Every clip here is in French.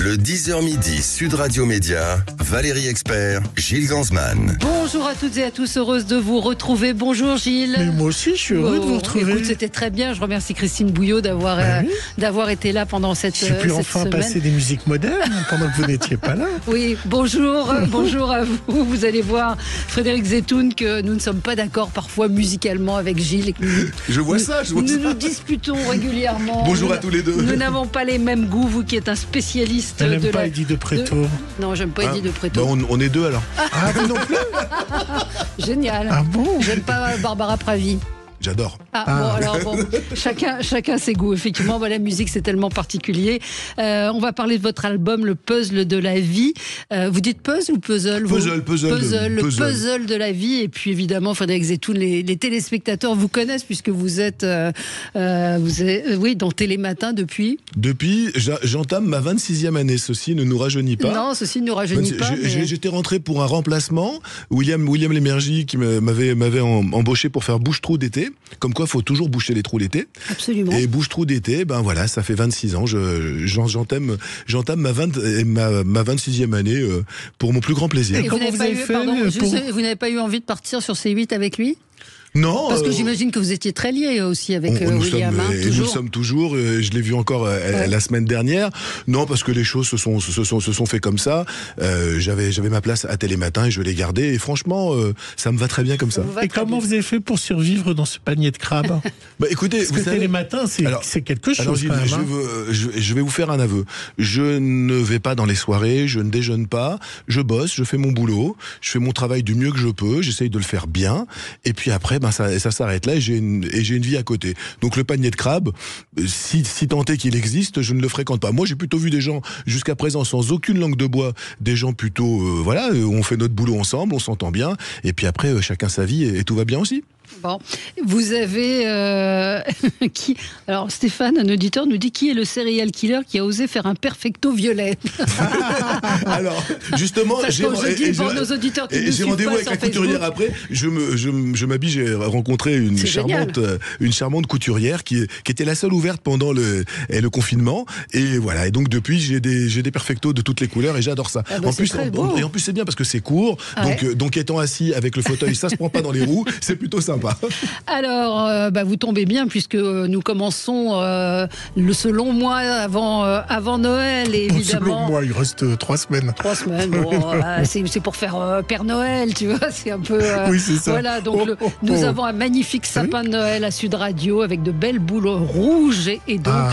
Le 10h midi, Sud Radio Média, Valérie Expert, Gilles Gansman. Bonjour à toutes et à tous, heureuse de vous retrouver. Bonjour Gilles. Mais moi aussi, je suis heureux de vous retrouver. Écoute, c'était très bien. Je remercie Christine Bouillot d'avoir été là pendant cette semaine. J'ai pu enfin passer des musiques modernes pendant que vous n'étiez pas là. Oui, bonjour, bonjour à vous. Vous allez voir, Frédéric Zetoun, que nous ne sommes pas d'accord parfois musicalement avec Gilles. Je vois ça. Nous nous disputons régulièrement. Bonjour à tous les deux. Nous n'avons pas les mêmes goûts, vous qui êtes un spécialiste. Elle n'aime pas Eddie de Préto. Non, j'aime pas Eddie de Préto. Bah on est deux alors. Ah, vous non plus. Génial. Ah bon? J'aime pas Barbara Pravi. J'adore. Chacun ses goûts. Effectivement, la musique, c'est tellement particulier. On va parler de votre album, Le Puzzle de la Vie. Vous dites puzzle ou puzzle? Puzzle. Le puzzle de la vie. Et puis, évidemment, Frédéric Zetoun, les téléspectateurs vous connaissent puisque vous êtes dans Télématin depuis. J'entame ma 26e année. Ceci ne nous rajeunit pas. Non, ceci ne nous rajeunit pas. J'étais rentré pour un remplacement. William Lémergie qui m'avait embauché pour faire Bouche-Trou d'été. Comme quoi, il faut toujours boucher les trous l'été. Absolument. Et Bouche-Trou d'été, ça fait 26 ans. J'entame ma 26e année pour mon plus grand plaisir. Et vous n'avez pas eu envie de partir sur C8 avec lui? Non. Parce que j'imagine que vous étiez très liés aussi avec William. Nous sommes toujours. Je l'ai vu encore la semaine dernière. Non, parce que les choses se sont fait comme ça. J'avais ma place à Télématin et je l'ai gardée. Et franchement, ça me va très bien comme ça. Et comment vous avez fait pour survivre dans ce panier de crabes? Écoutez, parce que Télématin, c'est quelque chose. Alors, je vais vous faire un aveu. Je ne vais pas dans les soirées, je ne déjeune pas, je bosse, je fais mon boulot, je fais mon travail du mieux que je peux, j'essaye de le faire bien. Et puis après, ça s'arrête là et j'ai une vie à côté. Donc le panier de crabes, si tant est qu'il existe, je ne le fréquente pas. Moi, j'ai plutôt vu des gens jusqu'à présent sans aucune langue de bois, des gens plutôt, on fait notre boulot ensemble, on s'entend bien, et puis après, chacun sa vie et tout va bien aussi. Bon, vous avez qui? Alors Stéphane, un auditeur, nous dit qui est le serial killer qui a osé faire un perfecto violet? Alors justement, j'ai rendez-vous avec la couturière après. Je m'habille, j'ai rencontré une charmante couturière qui était la seule ouverte pendant le confinement. Et voilà. Et donc depuis, j'ai des perfectos de toutes les couleurs et j'adore ça. En plus, c'est bien parce que c'est court. Donc étant assis avec le fauteuil, ça se prend pas dans les roues. C'est plutôt sympa. Alors, vous tombez bien puisque nous commençons ce long mois avant Noël, et évidemment. Ce long mois, il reste 3 semaines. 3 semaines, c'est pour faire Père Noël, tu vois, c'est un peu. Oui, c'est ça. Voilà, donc nous avons un magnifique sapin de Noël à Sud Radio avec de belles boules rouges et donc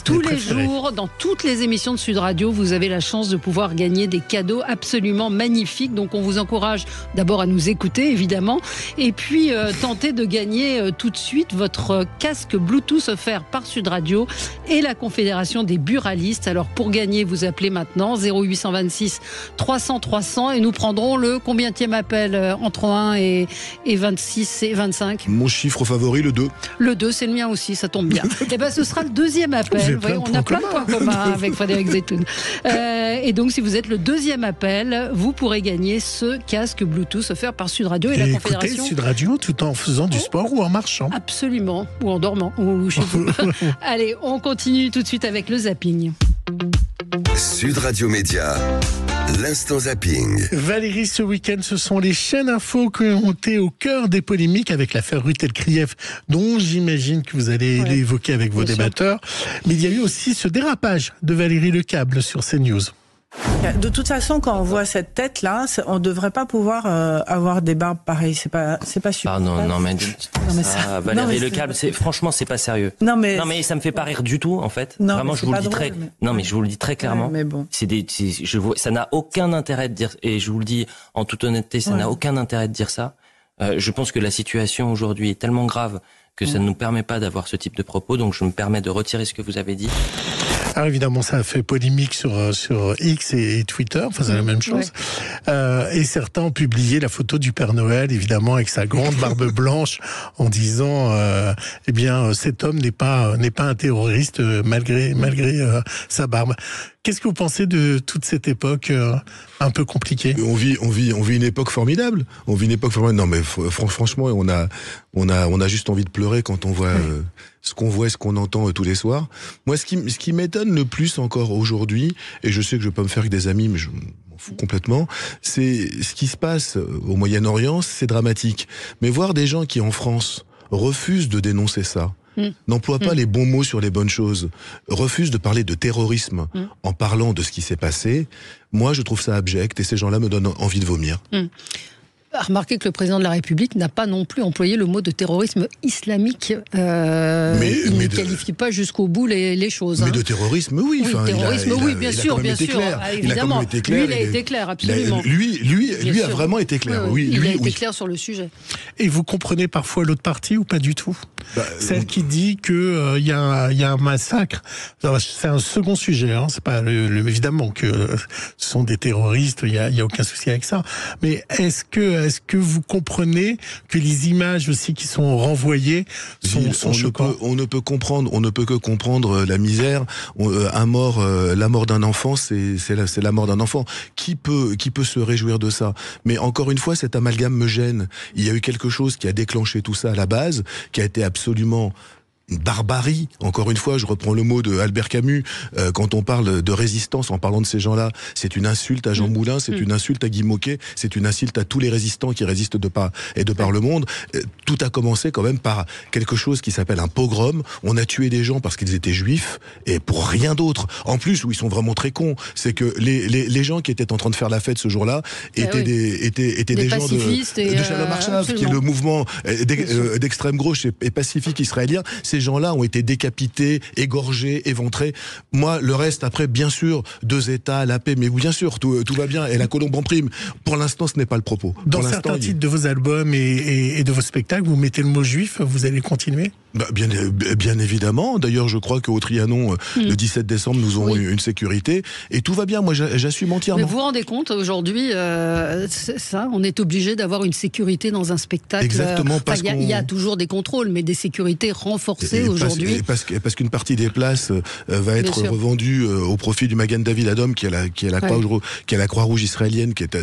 tous les jours, dans toutes les émissions de Sud Radio, vous avez la chance de pouvoir gagner des cadeaux absolument magnifiques. Donc on vous encourage d'abord à nous écouter, évidemment, et puis tenter de gagner tout de suite votre casque Bluetooth offert par Sud Radio et la Confédération des buralistes. Alors pour gagner, vous appelez maintenant 0826 300 300 et nous prendrons le combienième appel entre 1 et 26 et 25. Mon chiffre favori, le 2. Le 2, c'est le mien aussi, ça tombe bien. Et ce sera le deuxième appel. Vous voyez, on a plein de points communs avec Frédéric Zetoun. Et donc si vous êtes le deuxième appel, vous pourrez gagner ce casque Bluetooth offert par Sud Radio et la Confédération. Écoutez Sud Radio tout en faisant du sport ou en marchant. Absolument, ou en dormant, ou chez vous. Allez, on continue tout de suite avec le zapping. Sud Radio Média, l'instant zapping. Valérie, ce week-end, ce sont les chaînes infos qui ont été au cœur des polémiques avec l'affaire Rutel-Krief, dont j'imagine que vous allez l'évoquer avec vos débatteurs. Mais il y a eu aussi ce dérapage de Valérie Lecable sur CNews. De toute façon, quand on voit cette tête-là, on ne devrait pas pouvoir avoir des barbes pareilles. C'est pas super. Valérie Lecable, franchement, c'est pas sérieux. Non mais ça me fait pas rire du tout, en fait. Non, vraiment, je vous le dis très. Non mais je vous le dis très clairement. Ouais, mais bon. Ça n'a aucun intérêt de dire. Et je vous le dis en toute honnêteté, ça n'a aucun intérêt de dire ça. Je pense que la situation aujourd'hui est tellement grave que ça ne nous permet pas d'avoir ce type de propos. Donc je me permets de retirer ce que vous avez dit. Alors évidemment, ça a fait polémique sur X et Twitter, enfin c'est la même chose. Et certains ont publié la photo du Père Noël, évidemment, avec sa grande barbe blanche, en disant, cet homme n'est pas un terroriste malgré sa barbe. Qu'est-ce que vous pensez de toute cette époque un peu compliquée? On vit une époque formidable. Non mais franchement, on a juste envie de pleurer quand on voit ce qu'on voit et ce qu'on entend tous les soirs. Moi, ce qui m'étonne le plus encore aujourd'hui, et je sais que je peux me faire avec des amis, mais je m'en fous complètement, c'est ce qui se passe au Moyen-Orient, c'est dramatique. Mais voir des gens qui, en France, refusent de dénoncer ça, n'emploient pas les bons mots sur les bonnes choses, refusent de parler de terrorisme en parlant de ce qui s'est passé, moi, je trouve ça abject, et ces gens-là me donnent envie de vomir. Remarquez que le président de la République n'a pas non plus employé le mot de terrorisme islamique. Il ne qualifie pas jusqu'au bout les choses. Mais de terrorisme, oui. Oui, terrorisme, oui, bien sûr. Évidemment. Lui, il a été clair, absolument. Lui a vraiment été clair. Il a été clair sur le sujet. Et vous comprenez parfois l'autre partie ou pas du tout? Celle qui dit que y a un massacre. C'est un second sujet. C'est pas évidemment que ce sont des terroristes. Il y a aucun souci avec ça. Mais est-ce que vous comprenez que les images aussi qui sont renvoyées sont choquantes? On ne peut que comprendre la misère. La mort d'un enfant, c'est la mort d'un enfant. Qui peut se réjouir de ça? Mais encore une fois, cet amalgame me gêne. Il y a eu quelque chose qui a déclenché tout ça à la base, qui a été absolument une barbarie. Encore une fois, je reprends le mot de Albert Camus, quand on parle de résistance en parlant de ces gens-là, c'est une insulte à Jean Moulin, c'est une insulte à Guy Môquet, c'est une insulte à tous les résistants qui résistent de par le monde. Tout a commencé quand même par quelque chose qui s'appelle un pogrom. On a tué des gens parce qu'ils étaient juifs et pour rien d'autre. En plus, où ils sont vraiment très cons, c'est que les gens qui étaient en train de faire la fête ce jour-là étaient des gens de Shalom Arshav, qui est le mouvement d'extrême gauche et pacifique israélien. Ces gens-là ont été décapités, égorgés, éventrés. Moi, le reste, après, bien sûr, 2 États, la paix, mais bien sûr, tout va bien, et la colombe en prime. Pour l'instant, ce n'est pas le propos. Dans certains titres de vos albums et de vos spectacles, vous mettez le mot juif, vous allez continuer? Bien évidemment. D'ailleurs, je crois qu'au Trianon, le 17 décembre, nous aurons une sécurité. Et tout va bien. Moi, j'assume entièrement. Mais vous vous rendez compte, aujourd'hui, on est obligé d'avoir une sécurité dans un spectacle. Exactement. Il y a toujours des contrôles, mais des sécurités renforcées aujourd'hui. Parce qu'une partie des places va être revendue au profit du Magen David Adom, qui est la Croix-Rouge israélienne, qui est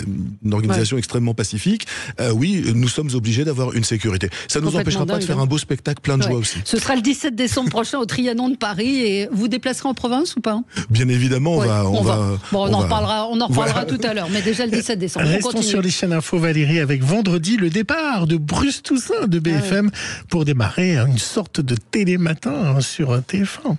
une organisation extrêmement pacifique. Oui, nous sommes obligés d'avoir une sécurité. Ça ne nous empêchera pas de faire un beau spectacle plein de joie aussi. Ce sera le 17 décembre prochain au Trianon de Paris, et vous déplacerez en province ou pas? Bien évidemment, on en reparlera tout à l'heure, mais déjà le 17 décembre. Restons sur les chaînes info, Valérie, avec vendredi le départ de Bruce Toussaint de BFM pour démarrer une sorte de télématin sur TF1.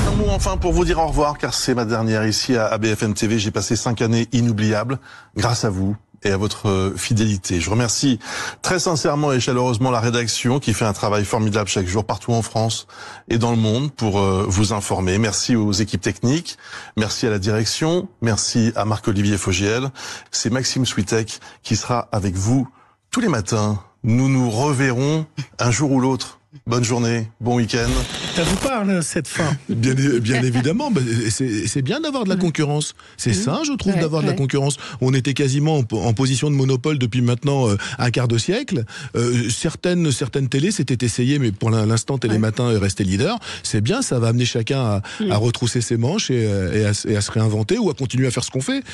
Un mot enfin pour vous dire au revoir, car c'est ma dernière ici à BFM TV. J'ai passé 5 années inoubliables grâce à vous et à votre fidélité. Je remercie très sincèrement et chaleureusement la rédaction qui fait un travail formidable chaque jour partout en France et dans le monde pour vous informer. Merci aux équipes techniques, merci à la direction, merci à Marc-Olivier Fogiel. C'est Maxime Switek qui sera avec vous tous les matins. Nous nous reverrons un jour ou l'autre. Bonne journée, bon week-end. Ça vous parle, cette fin? Bien évidemment, c'est bien d'avoir de la concurrence. C'est ça, je trouve, d'avoir de la concurrence. On était quasiment en position de monopole depuis maintenant un quart de siècle. Certaines télés s'étaient essayées, mais pour l'instant, Télématin est resté leader. C'est bien, ça va amener chacun à retrousser ses manches et à se réinventer ou à continuer à faire ce qu'on fait.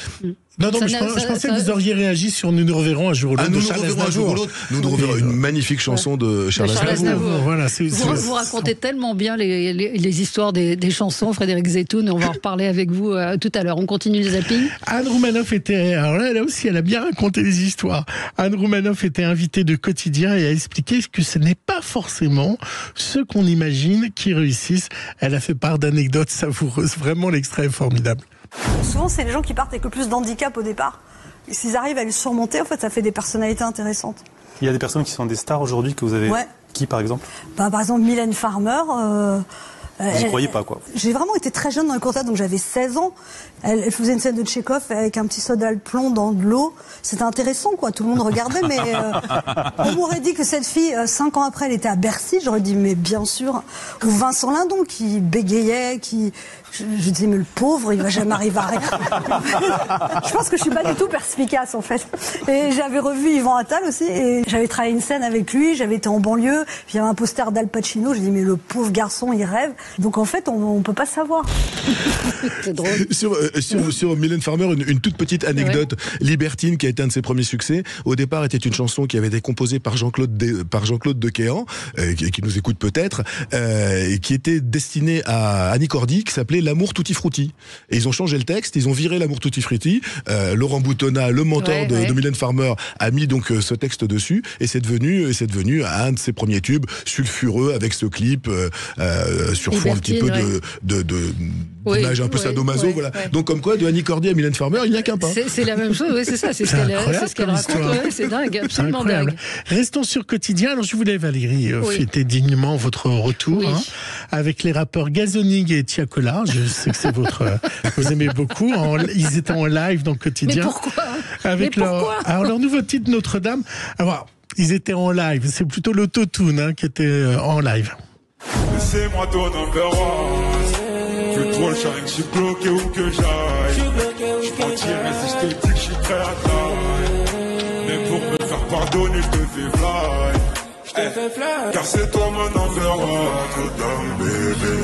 Non, mais je pensais que vous auriez réagi sur Nous nous reverrons un jour ou l'autre. Nous nous reverrons un jour ou l'autre. Nous nous reverrons une magnifique chanson de Charles Aznavour. Voilà, vous racontez tellement bien les histoires des chansons, Frédéric Zetoun. On va en reparler avec vous tout à l'heure. On continue les zappings. Anne Roumanoff était... Alors là aussi, elle a bien raconté les histoires. Anne Roumanoff était invitée de Quotidien et a expliqué que ce n'est pas forcément ceux qu'on imagine qui réussissent. Elle a fait part d'anecdotes savoureuses. Vraiment, l'extrait est formidable. Souvent, c'est les gens qui partent avec le plus d'handicap au départ. Et s'ils arrivent à le surmonter, en fait, ça fait des personnalités intéressantes. Il y a des personnes qui sont des stars aujourd'hui que vous avez... Ouais. Qui, par exemple? Par exemple, Mylène Farmer. Vous n'y croyez pas, quoi? J'ai vraiment été très jeune dans le concert, donc j'avais 16 ans. Elle faisait une scène de Tchekhov avec un petit soda de plomb dans de l'eau. C'était intéressant, quoi. Tout le monde regardait, mais on m'aurait dit que cette fille, 5 ans après, elle était à Bercy. J'aurais dit, mais bien sûr. Ou Vincent Lindon, qui bégayait, qui Je disais, mais le pauvre, il va jamais arriver à rien. Je pense que je suis pas du tout perspicace, en fait. Et j'avais revu Yvan Attal aussi, et j'avais travaillé une scène avec lui, j'avais été en banlieue, puis il y avait un poster d'Al Pacino, je dis, mais le pauvre garçon, il rêve. Donc en fait, on peut pas savoir. C'est drôle. Sur Mylène Farmer, une toute petite anecdote libertine qui a été un de ses premiers succès. Au départ, était une chanson qui avait été composée par Jean-Claude Dequéan, qui nous écoute peut-être, et qui était destinée à Annie Cordy, qui s'appelait L'amour tutti frutti. Et ils ont changé le texte, ils ont viré L'amour tutti frutti. Laurent Boutonnat, le mentor de Mylène Farmer, a mis donc ce texte dessus, et c'est devenu un de ses premiers tubes, sulfureux, avec ce clip sur fond un petit peu d'image un peu sadomaso, voilà. Donc comme quoi, de Annie Cordy à Mylène Farmer, il n'y a qu'un pas. C'est la même chose, c'est ça, c'est ce qu'elle raconte. C'est dingue, absolument dingue. Restons sur Quotidien. Alors je voulais, Valérie, fêter dignement votre retour avec les rappeurs Gazonig et Tiakola. Je sais que c'est vous aimez beaucoup. Ils étaient en live dans Quotidien. Mais pourquoi avec leur nouveau titre Notre-Dame. Alors, ils étaient en live. C'est plutôt l'autotune qui était en live. Laissez-moi ton number one. Que toi le sharing, je suis bloqué où que j'aille. Je mentirais si je te dis que je suis prêt à taille. Mais pour me faire pardonner, je te fais fly. Car c'est toi mon number one. Notre-Dame, bébé.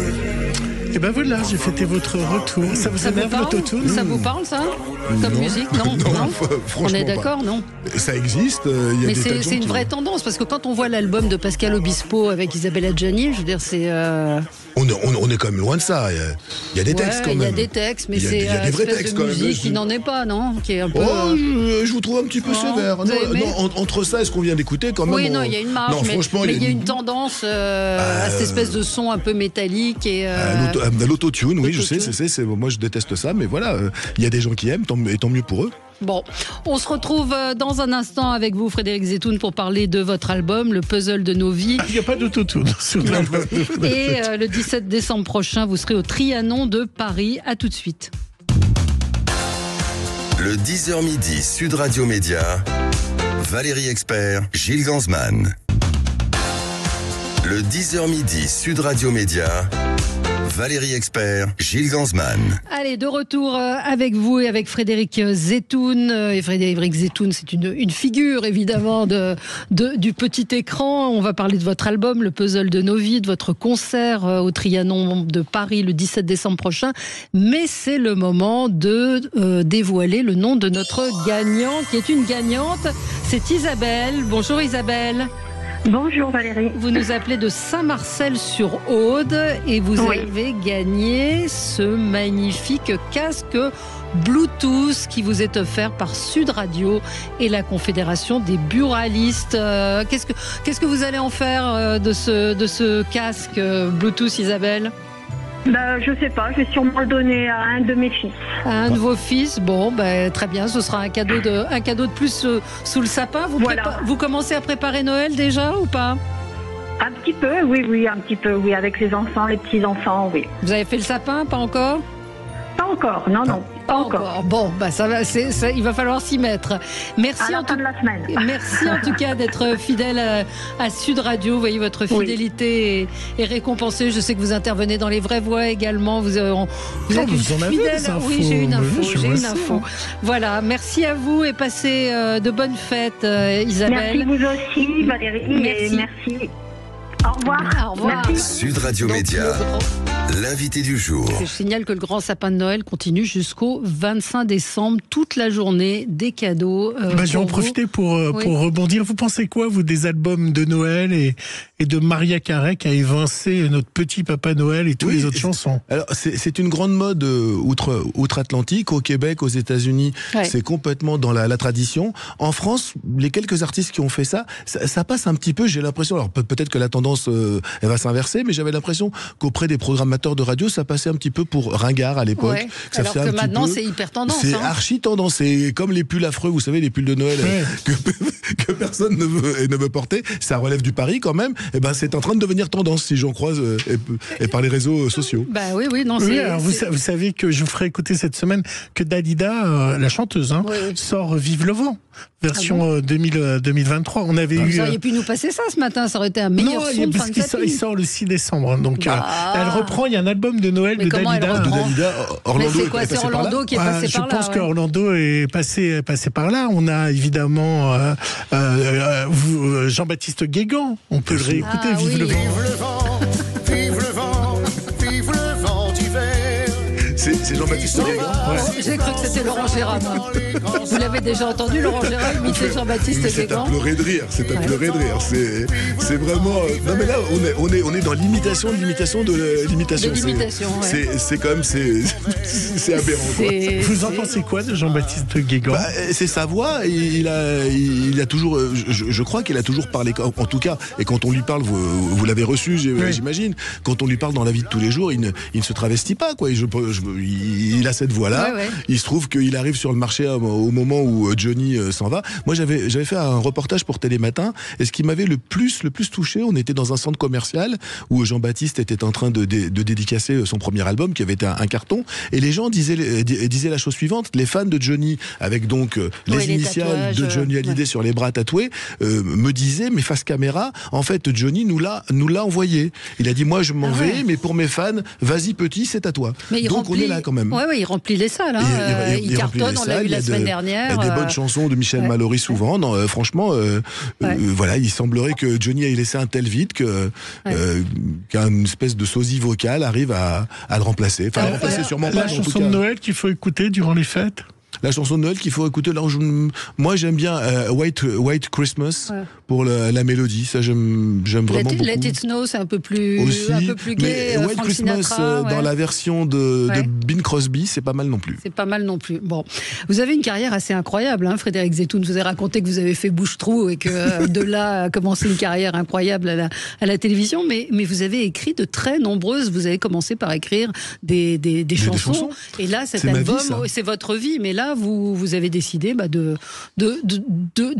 Et ben voilà, j'ai fêté votre retour. Ça vous énerve l'autotune ? Ça vous parle, ça ? Comme musique ? Non, franchement, on est d'accord, non ? Ça existe. Mais c'est une vraie tendance, parce que quand on voit l'album de Pascal Obispo avec Isabelle Adjani, je veux dire, c'est... On est quand même loin de ça. Il y a des textes quand même. Il y a des textes, mais c'est des vrais textes de quand même. musique qui n'en est pas, non ? Qui est un peu... je vous trouve un petit peu sévère. Non, entre ça et ce qu'on vient d'écouter, quand même. Oui, non, il y a une marge, mais il y a une tendance à cette espèce de son un peu métallique et... L'autotune, oui, je sais, moi je déteste ça, mais voilà, il y a des gens qui aiment, et tant mieux pour eux. Bon, on se retrouve dans un instant avec vous, Frédéric Zetoun, pour parler de votre album, Le Puzzle de nos vies. Il n'y a pas d'autotune sur l'album. Et le 17 décembre prochain, vous serez au Trianon de Paris. À tout de suite. Le 10h midi, Sud Radio Média, Valérie Expert, Gilles Gansman. Le 10h midi, Sud Radio Média, Valérie Expert, Gilles Gansman. Allez, de retour avec vous et avec Frédéric Zetoun. Et Frédéric Zetoun, c'est une figure évidemment du petit écran. On va parler de votre album, Le Puzzle de nos vies, de votre concert au Trianon de Paris le 17 décembre prochain. Mais c'est le moment de dévoiler le nom de notre gagnant, qui est une gagnante. C'est Isabelle. Bonjour Isabelle. Bonjour Valérie. Vous nous appelez de Saint-Marcel-sur-Aude et vous avez gagné ce magnifique casque Bluetooth qui vous est offert par Sud Radio et la Confédération des buralistes. Qu'est-ce que vous allez en faire de ce casque Bluetooth, Isabelle ? Je sais pas, je vais sûrement le donner à un de mes fils. À un de vos fils, bon, très bien, ce sera un cadeau de plus sous le sapin. Vous commencez à préparer Noël déjà ou pas ? Un petit peu, oui, un petit peu, oui, avec les enfants, les petits-enfants, oui. Vous avez fait le sapin, pas encore ? Pas encore, non, pas encore. Bon, ça va, il va falloir s'y mettre. Merci à la fin de la semaine. Merci en tout cas d'être fidèle à Sud Radio. Vous voyez, votre fidélité est récompensée. Je sais que vous intervenez dans les vraies voix également. Vous êtes une fidèle. Oui, j'ai une info. Voilà, merci à vous et passez de bonnes fêtes, Isabelle. Merci vous aussi, Valérie. Merci. Au revoir. Merci. Sud Radio Média. L'invité du jour. Je signale que le grand sapin de Noël continue jusqu'au 25 décembre, toute la journée, des cadeaux. Je vais en profiter pour rebondir. Vous pensez quoi, vous, des albums de Noël et de Maria Carey qui a évincé notre petit Papa Noël et toutes les autres chansons ? Alors, c'est une grande mode outre-Atlantique. Au Québec, aux États-Unis, c'est complètement dans la tradition. En France, les quelques artistes qui ont fait ça passe un petit peu, j'ai l'impression, alors peut-être que la tendance elle va s'inverser, mais j'avais l'impression qu'auprès des programmateurs de radio, ça passait un petit peu pour ringard à l'époque. Alors que maintenant, c'est hyper tendance. C'est archi tendance. C'est comme les pulls affreux, vous savez, les pulls de Noël que personne ne veut porter. Ça relève du pari quand même. Et c'est en train de devenir tendance, si j'en croise, et par les réseaux sociaux. Alors vous savez que je vous ferai écouter cette semaine que Dalida, la chanteuse, sort Vive le vent, version 2023. On avait Vous auriez pu nous passer ça ce matin, ça aurait été un meilleur son de fin de il sort le 6 décembre. Donc elle reprend, il y a un album de Noël de Dalida. Orlando c'est quoi, c'est Orlando qui est passé par là. Je pense qu'Orlando est passé par là. On a évidemment Jean-Baptiste Guégan. On peut le réécouter. Vive le vent. Vive le vent, vive le vent d'hiver. C'est Jean-Baptiste Guégan. J'ai cru que c'était Laurent Gérard. Vous l'avez déjà entendu, Laurent Gérard imiter Jean-Baptiste Guégan. C'est à pleurer de rire. C'est vraiment. Non mais là, on est dans l'imitation de l'imitation de l'imitation. C'est quand même c'est aberrant. Quoi. Vous en pensez quoi de Jean-Baptiste Guégan? C'est sa voix. Il a toujours. Je crois qu'il a toujours parlé. En tout cas, et quand on lui parle, vous l'avez reçu, j'imagine. Quand on lui parle dans la vie de tous les jours, il ne se travestit pas, quoi. Il a cette voix-là. Ouais. Il se trouve qu'il arrive sur le marché au moment où Johnny s'en va. Moi, j'avais fait un reportage pour Télématin, et ce qui m'avait le plus touché, on était dans un centre commercial où Jean-Baptiste était en train de dédicacer son premier album, qui avait été un carton, et les gens disaient la chose suivante: les fans de Johnny, avec donc les initiales de Johnny Hallyday sur les bras tatoués, me disaient, mais face caméra, en fait, Johnny nous l'a envoyé. Il a dit, moi, je m'en vais, mais pour mes fans, vas-y petit, c'est à toi. Mais donc on est là quand même. Il remplit les salles. Il cartonne, on l'a vu la semaine dernière. Il y a des bonnes chansons de Michel Mallory souvent. Non, franchement, voilà, il semblerait que Johnny ait laissé un tel vide qu'une espèce de sosie vocale arrive à le remplacer. Enfin, remplacer sûrement pas. La chanson de Noël qu'il faut écouter durant les fêtes. La chanson de Noël qu'il faut écouter, moi j'aime bien White Christmas pour la mélodie, ça j'aime vraiment beaucoup. Let It Snow, c'est un peu plus gai. White Christmas dans la version de Bing Crosby, c'est pas mal non plus. C'est pas mal non plus. Bon, vous avez une carrière assez incroyable, hein, Frédéric Zetoun. Vous avez raconté que vous avez fait bouche-trou et que de là a commencé une carrière incroyable à la télévision, mais vous avez écrit de très nombreuses. Vous avez commencé par écrire des chansons. Et là, cet album, c'est votre vie, mais là, vous avez décidé de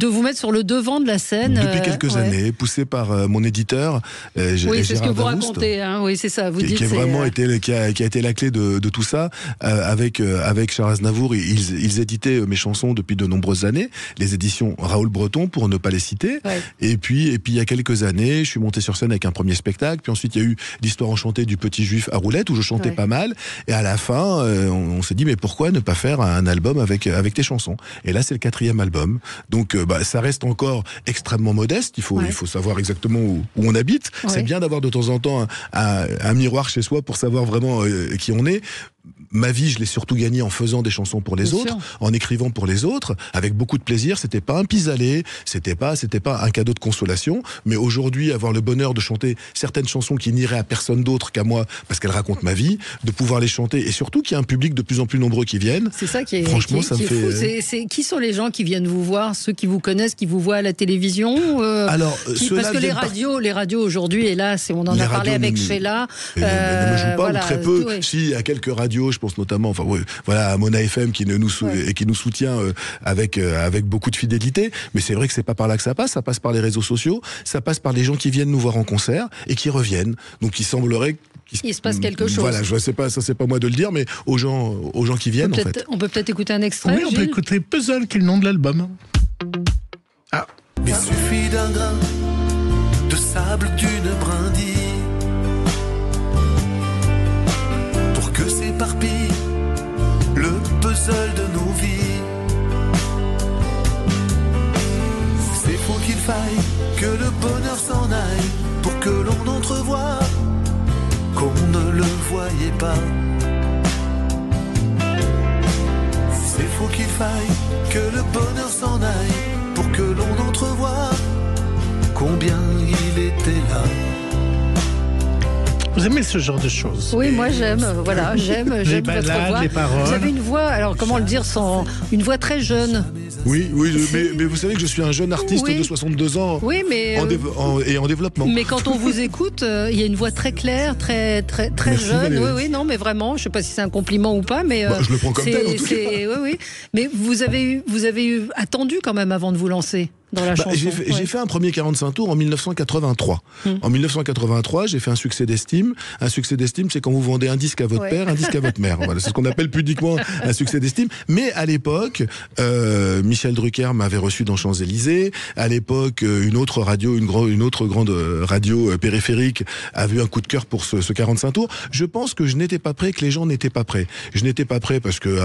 vous mettre sur le devant de la scène. Depuis quelques années, poussé par mon éditeur, oui, c'est ce que vous racontez. Hein, oui, c'est ça. Vous dites, qui a été la clé de tout ça. Avec Charles Aznavour, ils éditaient mes chansons depuis de nombreuses années. Les éditions Raoul Breton, pour ne pas les citer. Ouais. Et puis il y a quelques années, je suis monté sur scène avec un premier spectacle. Puis ensuite, il y a eu l'histoire enchantée du Petit Juif à Roulette, où je chantais pas mal. Et à la fin, on s'est dit, mais pourquoi ne pas faire un album avec tes chansons? Et là, c'est le 4e album. Donc, ça reste encore extrêmement modeste. Il faut savoir exactement où on habite. Ouais. C'est bien d'avoir de temps en temps un miroir chez soi pour savoir vraiment qui on est. Ma vie, je l'ai surtout gagnée en faisant des chansons pour les autres, en écrivant pour les autres, avec beaucoup de plaisir. C'était pas un pis-aller, c'était pas un cadeau de consolation. Mais aujourd'hui, avoir le bonheur de chanter certaines chansons qui n'iraient à personne d'autre qu'à moi, parce qu'elles racontent ma vie, de pouvoir les chanter, et surtout qu'il y a un public de plus en plus nombreux qui viennent. C'est ça qui est, franchement, ça me fait fou. Qui sont les gens qui viennent vous voir, ceux qui vous connaissent, qui vous voient à la télévision? Alors, parce que les radios aujourd'hui, hélas, on en a parlé avec Sheila. Ne me joue pas, ou très peu. Si, il y a quelques radios, je pense notamment, à Mona FM qui nous soutient avec beaucoup de fidélité. Mais c'est vrai que c'est pas par là que ça passe par les réseaux sociaux, ça passe par les gens qui viennent nous voir en concert et qui reviennent. Donc il semblerait qu'il se passe quelque chose. Voilà, je sais pas, ça c'est pas moi de le dire, mais aux gens qui viennent en fait. On peut peut-être écouter un extrait. Oui, on peut écouter Puzzle, qui est le nom de l'album. Il suffit d'un grain de sable, d'une brindille, que s'éparpille le puzzle de nos vies. C'est faux qu'il faille que le bonheur s'en aille pour que l'on entrevoie qu'on ne le voyait pas. C'est faux qu'il faille que le bonheur s'en aille pour que l'on entrevoie combien il était là. Vous aimez ce genre de choses? Oui, moi j'aime. Voilà, j'aime les balades, votre voix. les paroles. Vous avez une voix, alors comment le dire sans une voix très jeune. Oui, mais vous savez que je suis un jeune artiste de 62 ans. Oui, mais et en développement. Mais quand on vous écoute, il y a une voix très claire, très Merci, jeune. Oui, non, mais vraiment, je sais pas si c'est un compliment ou pas, mais je le prends comme tel en tout cas. Oui. Mais vous avez eu attendu quand même avant de vous lancer dans la chanson. J'ai fait un premier 45 tours en 1983. En 1983, j'ai fait un succès d'estime. Un succès d'estime, c'est quand vous vendez un disque à votre père, un disque à votre mère. Voilà, c'est ce qu'on appelle pudiquement un succès d'estime. Mais à l'époque, Michel Drucker m'avait reçu dans Champs-Élysées. À l'époque, une autre grande radio périphérique avait eu un coup de cœur pour ce 45 tours. Je pense que je n'étais pas prêt, que les gens n'étaient pas prêts. Je n'étais pas prêt parce que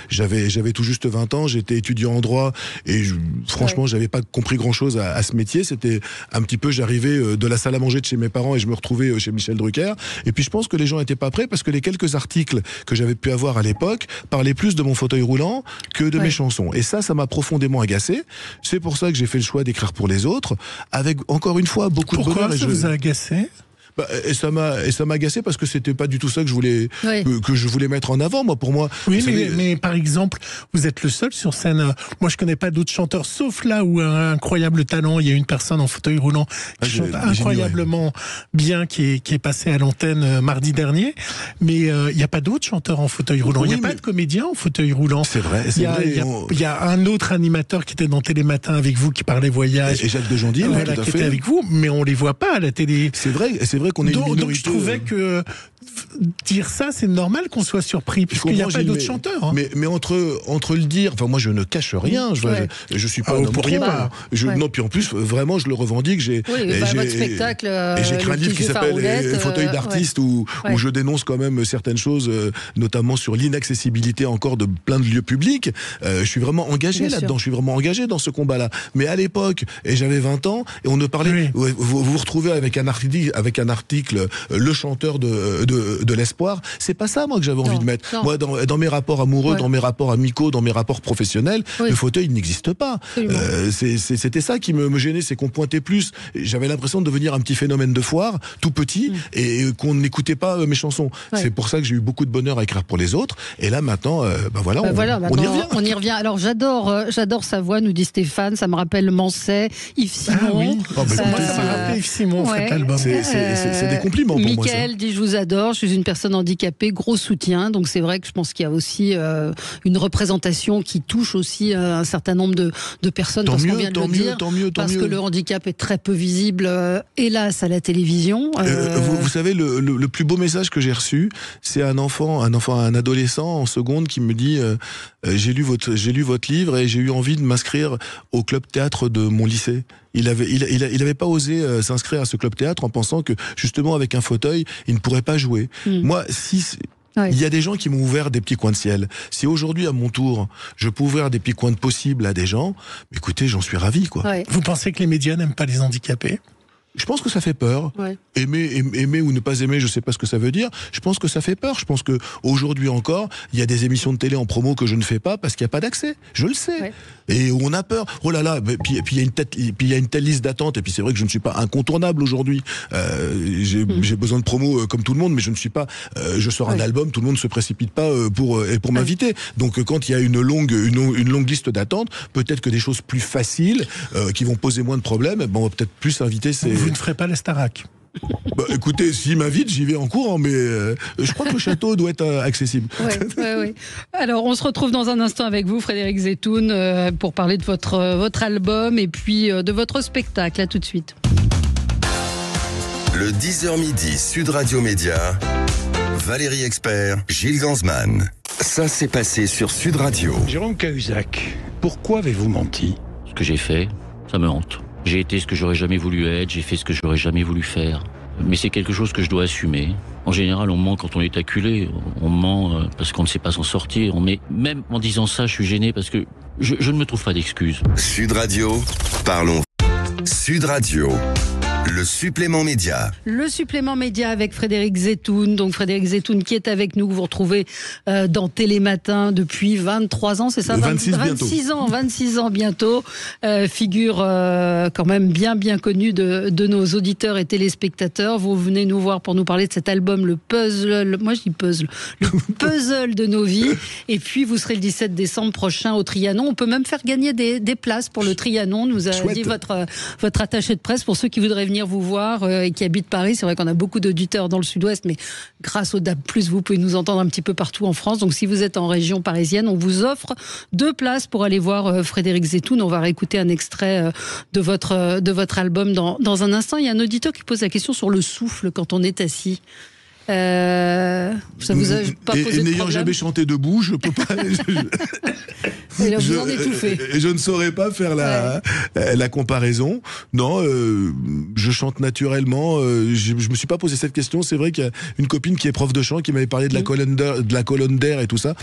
j'avais tout juste 20 ans, j'étais étudiant en droit et franchement, j'avais pas compris grand-chose à ce métier. C'était un petit peu, j'arrivais de la salle à manger de chez mes parents et je me retrouvais chez Michel Drucker. Et puis je pense que les gens n'étaient pas prêts parce que les quelques articles que j'avais pu avoir à l'époque parlaient plus de mon fauteuil roulant que de mes chansons. Et ça m'a profondément agacé. C'est pour ça que j'ai fait le choix d'écrire pour les autres, avec encore une fois beaucoup de bonheur. Pourquoi ça vous a agacé ? Et ça m'a agacé parce que c'était pas du tout ça que je voulais que je voulais mettre en avant. Moi, pour moi. Oui, mais par exemple, vous êtes le seul sur scène. Moi, je connais pas d'autres chanteurs, sauf là où un incroyable talent. Il y a une personne en fauteuil roulant qui chante incroyablement bien, qui est passé à l'antenne mardi dernier. Mais il n'y a pas d'autres chanteurs en fauteuil roulant. Il n'y a pas de comédien en fauteuil roulant. C'est vrai. Il y a un autre animateur qui était dans Télématin avec vous, qui parlait voyage. Et Jacques de Jondy, qui était avec vous, mais on les voit pas à la télé. C'est vrai qu'on est une minorité. Donc je trouvais que dire ça, c'est normal qu'on soit surpris, puisqu'il n'y a pas d'autres chanteurs. Hein. Mais entre le dire, enfin moi je ne cache rien, je suis pas un homme trop. Non, puis en plus, vraiment, je le revendique. Votre spectacle. Et j'ai écrit un livre qui s'appelle Fauteuil d'artiste, où je dénonce quand même certaines choses, notamment sur l'inaccessibilité encore de plein de lieux publics. Je suis vraiment engagé là-dedans, je suis vraiment engagé dans ce combat-là. Mais à l'époque, et j'avais 20 ans, et on ne parlait. Vous vous retrouvez avec un article, le chanteur de l'espoir. C'est pas ça, moi, que j'avais envie de mettre. Non. Moi, dans mes rapports amoureux, dans mes rapports amicaux, dans mes rapports professionnels, le fauteuil n'existe pas. C'était ça qui me gênait, c'est qu'on pointait plus. J'avais l'impression de devenir un petit phénomène de foire, tout petit, et qu'on n'écoutait pas mes chansons. C'est pour ça que j'ai eu beaucoup de bonheur à écrire pour les autres. Et là, maintenant, on y revient. Alors, j'adore sa voix, nous dit Stéphane. Ça me rappelle Mancet, Yves Simon. Ah oui. Moi, ça m'a rappelé Yves Simon, cet album. C'est des compliments pour moi. Mickaël dit: je vous adore, je suis une personne handicapée, gros soutien. Donc c'est vrai que je pense qu'il y a aussi une représentation qui touche aussi un certain nombre de personnes, parce qu'on vient de le dire, parce que le handicap est très peu visible, hélas, à la télévision. Vous savez, le plus beau message que j'ai reçu, c'est un adolescent en seconde qui me dit j'ai lu votre livre et j'ai eu envie de m'inscrire au club théâtre de mon lycée. Il avait pas osé s'inscrire à ce club théâtre en pensant que justement avec un fauteuil il ne pourrait pas jouer. Moi, il y a des gens qui m'ont ouvert des petits coins de ciel. Si aujourd'hui à mon tour je peux ouvrir des petits coins de possible à des gens, écoutez, j'en suis ravi, quoi. Vous pensez que les médias n'aiment pas les handicapés ? Je pense que ça fait peur. Aimer ou ne pas aimer, je sais pas ce que ça veut dire. Je pense que ça fait peur. Je pense que aujourd'hui encore, il y a des émissions de télé en promo que je ne fais pas parce qu'il n'y a pas d'accès. Je le sais. Et on a peur. Oh là là. Puis il y a une telle liste d'attente. Et puis c'est vrai que je ne suis pas incontournable aujourd'hui. J'ai besoin de promo comme tout le monde, mais je ne suis pas. Je sors un album, tout le monde ne se précipite pas pour m'inviter. Donc quand il y a une longue liste d'attente, peut-être que des choses plus faciles qui vont poser moins de problèmes, on va peut-être plus inviter Vous ne ferez pas la Starac. Écoutez, s'il m'invite, j'y vais en courant, mais je crois que le château doit être accessible. Oui. Alors, on se retrouve dans un instant avec vous, Frédéric Zetoun, pour parler de votre album et puis de votre spectacle. À tout de suite. Le 10h midi, Sud Radio Média, Valérie Expert, Gilles Gansman. Ça s'est passé sur Sud Radio. Jérôme Cahuzac, pourquoi avez-vous menti ? Ce que j'ai fait, ça me hante. J'ai été ce que j'aurais jamais voulu être, j'ai fait ce que j'aurais jamais voulu faire. Mais c'est quelque chose que je dois assumer. En général, on ment quand on est acculé, on ment parce qu'on ne sait pas s'en sortir. Mais même en disant ça, je suis gêné parce que je ne me trouve pas d'excuses. Sud Radio, parlons. Sud Radio. Le supplément média. Le supplément média avec Frédéric Zetoun. Donc Frédéric Zetoun qui est avec nous, que vous retrouvez dans Télématin depuis 23 ans, c'est ça ? 26 ans bientôt. Figure quand même bien connue de nos auditeurs et téléspectateurs. Vous venez nous voir pour nous parler de cet album, le puzzle de nos vies. Et puis vous serez le 17 décembre prochain au Trianon. On peut même faire gagner des places pour le Trianon, nous a dit votre attaché de presse, pour ceux qui voudraient venir venir vous voir et qui habitent Paris, c'est vrai qu'on a beaucoup d'auditeurs dans le sud-ouest, mais grâce au DAB+, vous pouvez nous entendre un petit peu partout en France. Donc si vous êtes en région parisienne, on vous offre 2 places pour aller voir Frédéric Zetoun. On va réécouter un extrait de votre album dans un instant. Il y a un auditeur qui pose la question sur le souffle quand on est assis. Ça vous a pas posé de problème ? N'ayant jamais chanté debout, je peux pas. Et là, vous en étouffez. Je ne saurais pas faire la comparaison. Non, je chante naturellement. Je me suis pas posé cette question. C'est vrai qu'il y a une copine qui est prof de chant qui m'avait parlé de la colonne d'air et tout ça.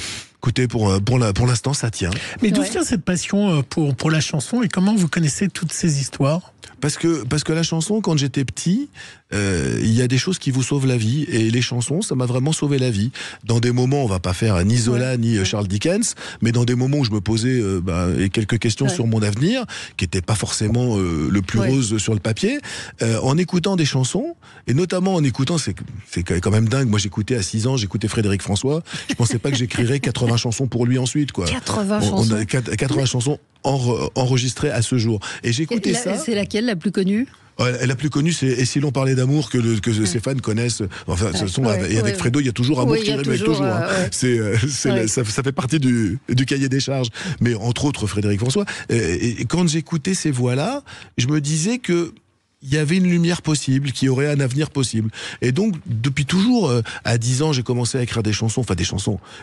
Écoutez, pour l'instant, ça tient. Mais d'où vient cette passion pour la chanson et comment vous connaissez toutes ces histoires ? Parce que la chanson, quand j'étais petit, il y a des choses qui vous sauvent la vie. Et les chansons, ça m'a vraiment sauvé la vie. Dans des moments, on va pas faire ni Zola ni Charles Dickens, mais dans des moments où je me posais quelques questions sur mon avenir, qui n'étaient pas forcément le plus rose sur le papier, en écoutant des chansons, et notamment en écoutant, c'est quand même dingue. Moi, j'écoutais à 6 ans, j'écoutais Frédéric François. Je pensais pas que j'écrirais 80 chansons pour lui ensuite, quoi. 80 chansons. On a 80 chansons enregistrées à ce jour. Et j'écoutais ça. C'est laquelle la plus connue ? La plus connue, c'est Et si l'on parlait d'amour, que ses fans connaissent. Enfin, et avec Fredo, il y a toujours amour qui rime avec toujours. Ça fait partie du cahier des charges. Mais entre autres, Frédéric François. Et quand j'écoutais ces voix-là, je me disais que il y avait une lumière possible, qui aurait un avenir possible. Et donc, depuis toujours, à 10 ans, j'ai commencé à écrire des chansons,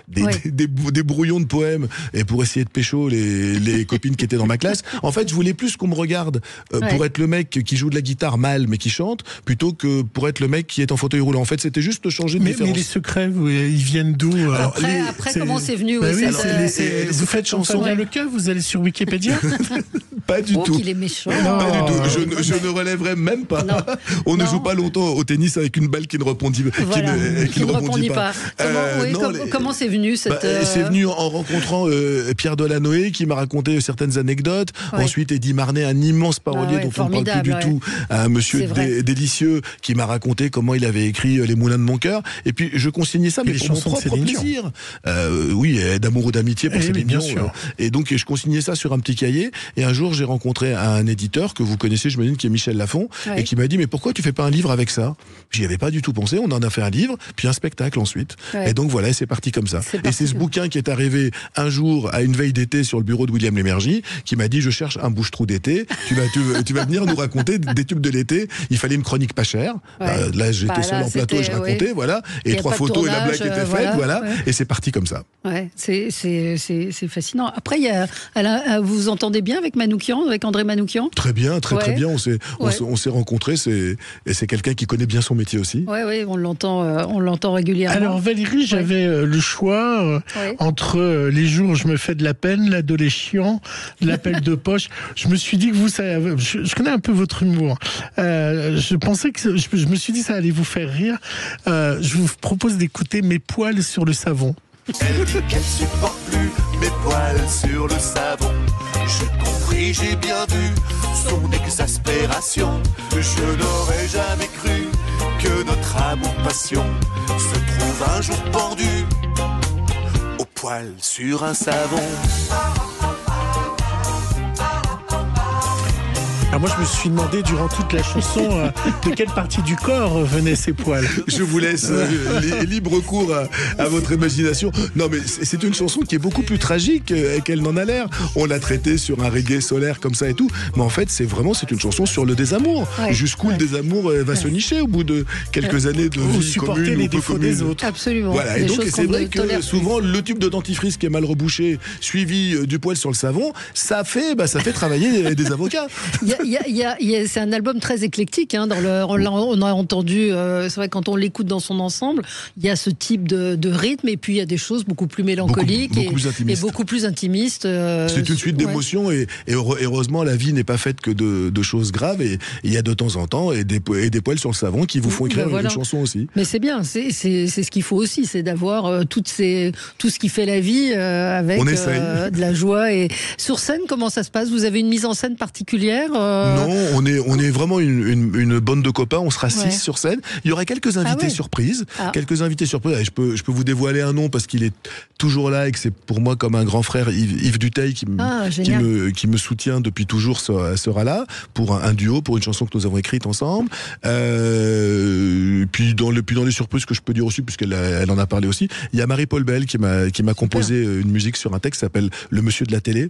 des brouillons de poèmes, et pour essayer de pécho les copines qui étaient dans ma classe. En fait, je voulais plus qu'on me regarde pour être le mec qui joue de la guitare mal, mais qui chante, plutôt que pour être le mec qui est en fauteuil roulant. En fait, c'était juste changer de différence. Mais les secrets, ils viennent d'où ? Après, comment c'est venu vous faites chanson bien le cœur, vous allez sur Wikipédia ? Pas du tout. Qu'il est méchant. Pas du tout. Je ne relèverai même pas. On ne joue pas longtemps au tennis avec une balle qui ne rebondit pas. Comment c'est venu cette... C'est venu en rencontrant Pierre Delanoë qui m'a raconté certaines anecdotes. Ensuite, Eddy Marnay, un immense parolier dont on ne parle plus du tout. Un monsieur délicieux qui m'a raconté comment il avait écrit Les Moulins de mon cœur. Et puis je consignais ça, mais pour mon propre plaisir. D'amour ou d'amitié pour Céline Dion. Et donc je consignais ça sur un petit cahier. Et un jour, j'ai rencontré un éditeur que vous connaissez, je me dis, qui est Michel Lafon, et qui m'a dit, mais pourquoi tu fais pas un livre avec ça ? J'y avais pas du tout pensé. On en a fait un livre, puis un spectacle ensuite. Et donc voilà, c'est parti comme ça. Et c'est ce bouquin qui est arrivé un jour à une veille d'été sur le bureau de William Lémergie, qui m'a dit, je cherche un bouche-trou d'été. Tu vas venir nous raconter des tubes de l'été. Il fallait une chronique pas chère. Là, j'étais seul en plateau et je racontais, voilà. Et 3 photos et la blague était faite, voilà. Et c'est parti comme ça. C'est fascinant. Après, vous entendez bien avec Manoukian, avec André Manoukian ? Très bien, très bien. On s'est rencontrés. C'est quelqu'un qui connaît bien son métier aussi. Oui, on l'entend régulièrement. Alors Valérie, j'avais le choix entre les jours où je me fais de la peine, l'adolescent, l'appel de poche. Je me suis dit que je connais un peu votre humour. Je pensais que je me suis dit que ça allait vous faire rire. Je vous propose d'écouter Mes poils sur le savon. Elle dit qu'elle supporte plus mes poils sur le savon. J'ai compris, j'ai bien vu son exaspération. Je n'aurais jamais cru que notre amour-passion se trouve un jour pendu au poil sur un savon. Alors moi, je me suis demandé durant toute la chanson de quelle partie du corps venaient ces poils. Je vous laisse libre cours à votre imagination. Non, mais c'est une chanson qui est beaucoup plus tragique qu'elle n'en a l'air. On l'a traitée sur un reggae solaire comme ça et tout. Mais en fait, c'est une chanson sur le désamour. Jusqu'où le désamour va se nicher au bout de quelques années de vie commune les ou peu défauts commune. des autres. Absolument. Voilà. Et donc, c'est vrai que souvent, le tube de dentifrice qui est mal rebouché, suivi du poil sur le savon, ça fait travailler des avocats. C'est un album très éclectique. On a entendu, c'est vrai, quand on l'écoute dans son ensemble, il y a ce type de rythme, et puis il y a des choses beaucoup plus mélancoliques et beaucoup plus intimistes. C'est une suite d'émotions, et heureusement, la vie n'est pas faite que de choses graves, et il y a de temps en temps des poils sur le savon qui vous font écrire une chanson aussi. Mais c'est bien, c'est ce qu'il faut aussi, c'est d'avoir tout ce qui fait la vie avec de la joie. Et sur scène, comment ça se passe ? Vous avez une mise en scène particulière Non, on est vraiment une bande de copains. On sera 6 sur scène. Il y aura quelques invités surprises. Quelques invités surprises. Et je peux vous dévoiler un nom parce qu'il est toujours là et que c'est pour moi comme un grand frère, Yves Duteil, qui me soutient depuis toujours, sera là pour un duo, pour une chanson que nous avons écrite ensemble. Puis dans les surprises que je peux dire aussi, puisqu'elle en a parlé aussi, il y a Marie-Paul Bell qui m'a composé une musique sur un texte qui s'appelle Le Monsieur de la télé,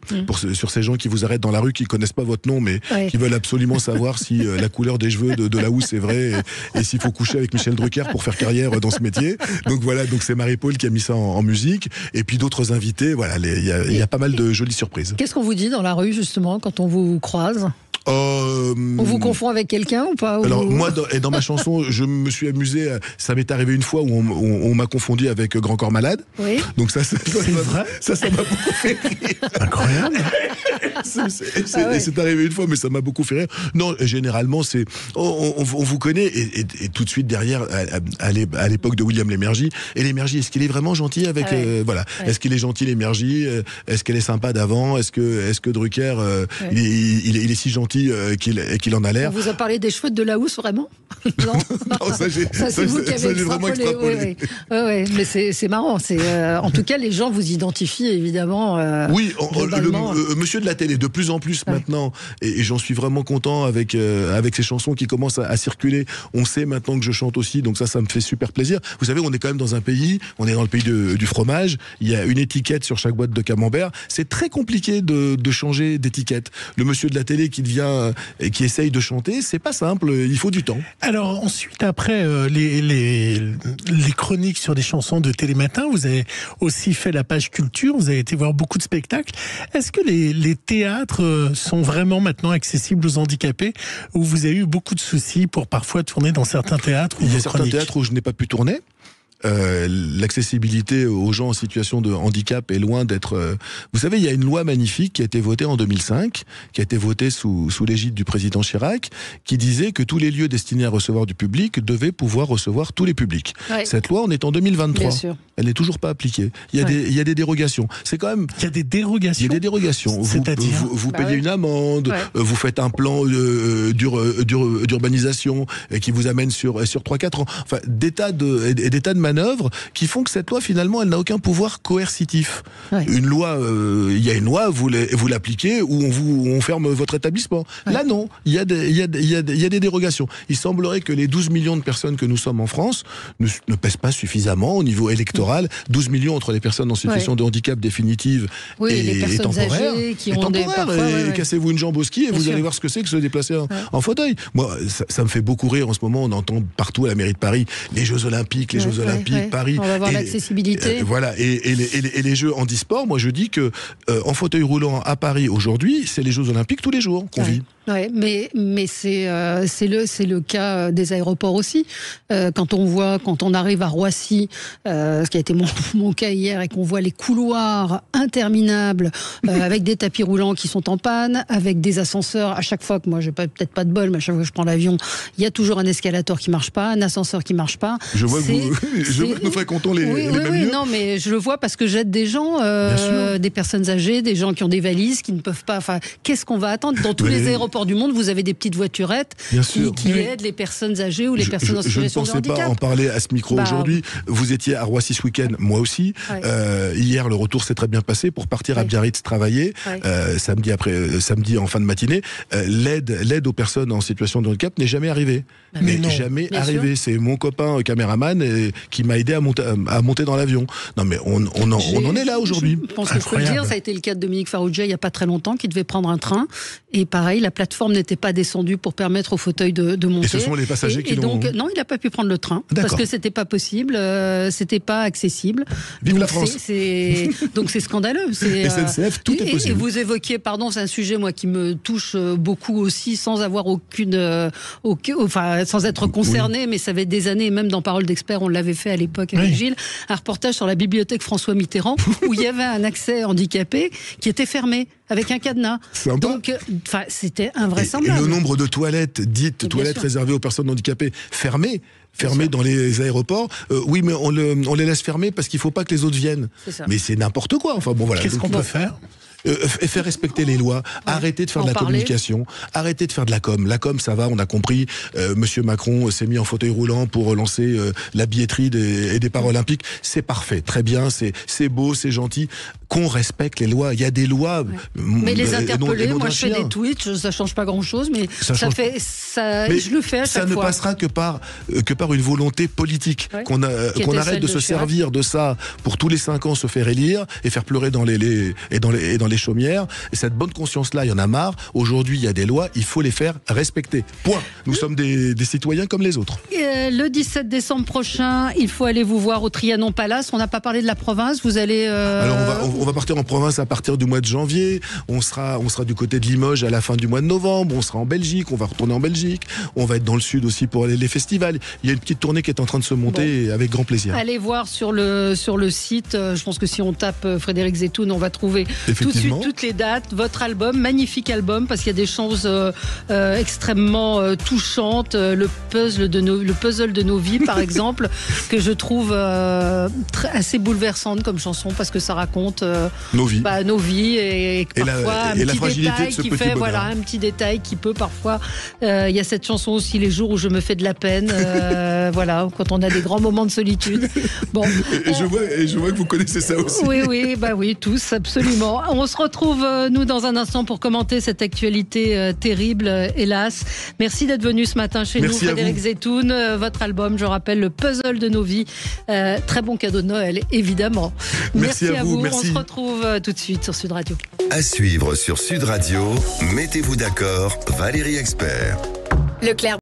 sur ces gens qui vous arrêtent dans la rue, qui connaissent pas votre nom, mais qui veulent absolument savoir si la couleur des cheveux de la housse est vraie et s'il faut coucher avec Michel Drucker pour faire carrière dans ce métier. Donc voilà, donc c'est Marie-Paul qui a mis ça en musique, et puis d'autres invités. Voilà, il y a pas mal de jolies surprises. Qu'est-ce qu'on vous dit dans la rue justement quand on vous croise ? On vous confond avec quelqu'un ou pas? Alors moi, dans ma chanson, je me suis amusé. Ça m'est arrivé une fois où on m'a confondu avec Grand Corps Malade. Oui. Donc ça m'a beaucoup fait rire. Incroyable. C'est arrivé une fois, mais ça m'a beaucoup fait rire. Non, généralement, c'est on vous connaît et tout de suite derrière, à l'époque de William Lémergie. Et Lémergie, est-ce qu'il est vraiment gentil avec voilà. Est-ce qu'il est gentil, Lémergie? Est-ce qu'elle est sympa d'avant? Est-ce que Drucker il est si gentil qu'il en a l'air? On vous a parlé des cheveux de la housse, vraiment? Non, non, ça c'est vous qui avez vraiment extrapolé. Oui, mais c'est marrant. En tout cas, les gens vous identifient évidemment. Oui, monsieur de la télé, de plus en plus maintenant, et j'en suis vraiment content avec ces chansons qui commencent à circuler. On sait maintenant que je chante aussi, donc ça me fait super plaisir. Vous savez, on est quand même dans un pays, on est dans le pays du fromage. Il y a une étiquette sur chaque boîte de camembert. C'est très compliqué de changer d'étiquette. Le monsieur de la télé qui essaye de chanter, c'est pas simple, il faut du temps. Alors ensuite, après les chroniques sur des chansons de Télématin, vous avez aussi fait la page culture, vous avez été voir beaucoup de spectacles. Est-ce que les théâtres sont vraiment maintenant accessibles aux handicapés, ou vous avez eu beaucoup de soucis pour parfois tourner dans certains théâtres? Il y a certains théâtres où je n'ai pas pu tourner. L'accessibilité aux gens en situation de handicap est loin d'être... Vous savez, il y a une loi magnifique qui a été votée en 2005, qui a été votée sous l'égide du président Chirac, qui disait que tous les lieux destinés à recevoir du public devaient pouvoir recevoir tous les publics. Ouais. Cette loi, on est en 2023. Elle n'est toujours pas appliquée. Il y a des dérogations. C'est quand même... Il y a des dérogations. Il y a des dérogations. Vous payez une amende, vous faites un plan d'urbanisation qui vous amène sur 3-4 ans. Enfin, des tas de manœuvres qui font que cette loi, finalement, elle n'a aucun pouvoir coercitif. Ouais. Une loi, il y a une loi, vous l'appliquez ou on ferme votre établissement. Ouais. Là, non. Il y a des dérogations. Il semblerait que les 12 millions de personnes que nous sommes en France ne pèsent pas suffisamment au niveau électoral. 12 millions entre les personnes en situation de handicap définitive et temporaire. Cassez-vous une jambe au ski et vous allez voir ce que c'est que se déplacer en fauteuil. Moi, ça me fait beaucoup rire en ce moment. On entend partout à la mairie de Paris les Jeux Olympiques, Paris. On va voir l'accessibilité. Voilà, et les Jeux handisport, moi je dis que en fauteuil roulant à Paris aujourd'hui, c'est les Jeux Olympiques tous les jours qu'on vit. Ouais, mais c'est le cas des aéroports aussi. Quand on arrive à Roissy, ce qui a été mon cas hier, et qu'on voit les couloirs interminables avec des tapis roulants qui sont en panne, avec des ascenseurs. À chaque fois que moi, j'ai peut-être pas de bol, mais à chaque fois que je prends l'avion, il y a toujours un escalator qui marche pas, un ascenseur qui marche pas. Je vois que nous fréquentons les mêmes lieux. Non, mais je le vois parce que j'aide des gens, des personnes âgées, des gens qui ont des valises, qui ne peuvent pas. Enfin, qu'est-ce qu'on va attendre dans tous les aéroports du monde? Vous avez des petites voiturettes qui aident les personnes âgées ou les personnes en situation de handicap. Je ne pensais pas en parler à ce micro aujourd'hui. Vous étiez à Roissy ce week-end, moi aussi. Hier, le retour s'est très bien passé pour partir à Biarritz travailler. Samedi en fin de matinée. L'aide aux personnes en situation de handicap n'est jamais arrivée. Jamais arrivée. C'est mon copain caméraman qui m'a aidé à monter dans l'avion. Non, mais on en est là aujourd'hui. Je pense que je peux le dire. Ça a été le cas de Dominique Farrugia il n'y a pas très longtemps, qui devait prendre un train. Et pareil, la plateforme n'était pas descendue pour permettre au fauteuil de monter. Et ce sont les passagers qui l'ont... Non, il n'a pas pu prendre le train. Parce que c'était pas possible, c'était pas accessible. Vive la France. Donc c'est scandaleux. SNCF, tout est possible. Et vous évoquiez, c'est un sujet moi qui me touche beaucoup aussi, sans avoir sans être concerné, mais ça fait des années, même dans Parole d'experts, on l'avait fait à l'époque avec Gilles, un reportage sur la bibliothèque François Mitterrand, où il y avait un accès handicapé qui était fermé, avec un cadenas. Donc, c'était invraisemblable. Et le nombre de toilettes, toilettes réservées aux personnes handicapées, fermées dans les aéroports, oui, mais on les laisse fermer parce qu'il ne faut pas que les autres viennent. Mais c'est n'importe quoi. Enfin, bon, voilà. Qu'est-ce qu'on peut faire ? faire respecter les lois, arrêter de faire de la communication, arrêter de faire de la com. La com, ça va, on a compris. Monsieur Macron s'est mis en fauteuil roulant pour lancer la billetterie et des Paralympiques. C'est parfait, très bien, c'est beau, c'est gentil. Qu'on respecte les lois. Il y a des lois. Mais les interpeller, moi je fais des tweets, ça change pas grand-chose, mais je le fais à chaque fois. Ça ne passera que par une volonté politique, qu'on arrête de se servir de ça pour tous les 5 ans se faire élire et faire pleurer dans les chaumières. Et cette bonne conscience-là, il y en a marre. Aujourd'hui, il y a des lois, il faut les faire respecter. Point. Nous sommes des citoyens comme les autres. Le 17 décembre prochain, il faut aller vous voir au Trianon Palace. On n'a pas parlé de la province. Vous allez. Alors on va partir en province à partir du mois de janvier. On sera du côté de Limoges à la fin du mois de novembre. On sera en Belgique. On va retourner en Belgique. On va être dans le sud aussi pour les festivals. Il y a une petite tournée qui est en train de se monter avec grand plaisir. Allez voir sur le site. Je pense que si on tape Frédéric Zetoun, on va trouver tout de suite toutes les dates. Votre album, magnifique album, parce qu'il y a des choses extrêmement touchantes. Le puzzle de nos vies, par exemple, que je trouve assez bouleversante comme chanson, parce que ça raconte nos vies et parfois un petit détail qui peut parfois. Il y a cette chanson aussi, Les jours où je me fais de la peine. Quand on a des grands moments de solitude. Bon. Et je vois que vous connaissez ça aussi. Oui, tous, absolument. On se retrouve, nous, dans un instant pour commenter cette actualité terrible, hélas. Merci d'être venu ce matin chez nous, Frédéric Zetoun. Votre album, je rappelle, Le puzzle de nos vies. Très bon cadeau de Noël, évidemment. Merci à vous. On se retrouve tout de suite sur Sud Radio. À suivre sur Sud Radio, mettez-vous d'accord, Valérie Expert. Leclerc.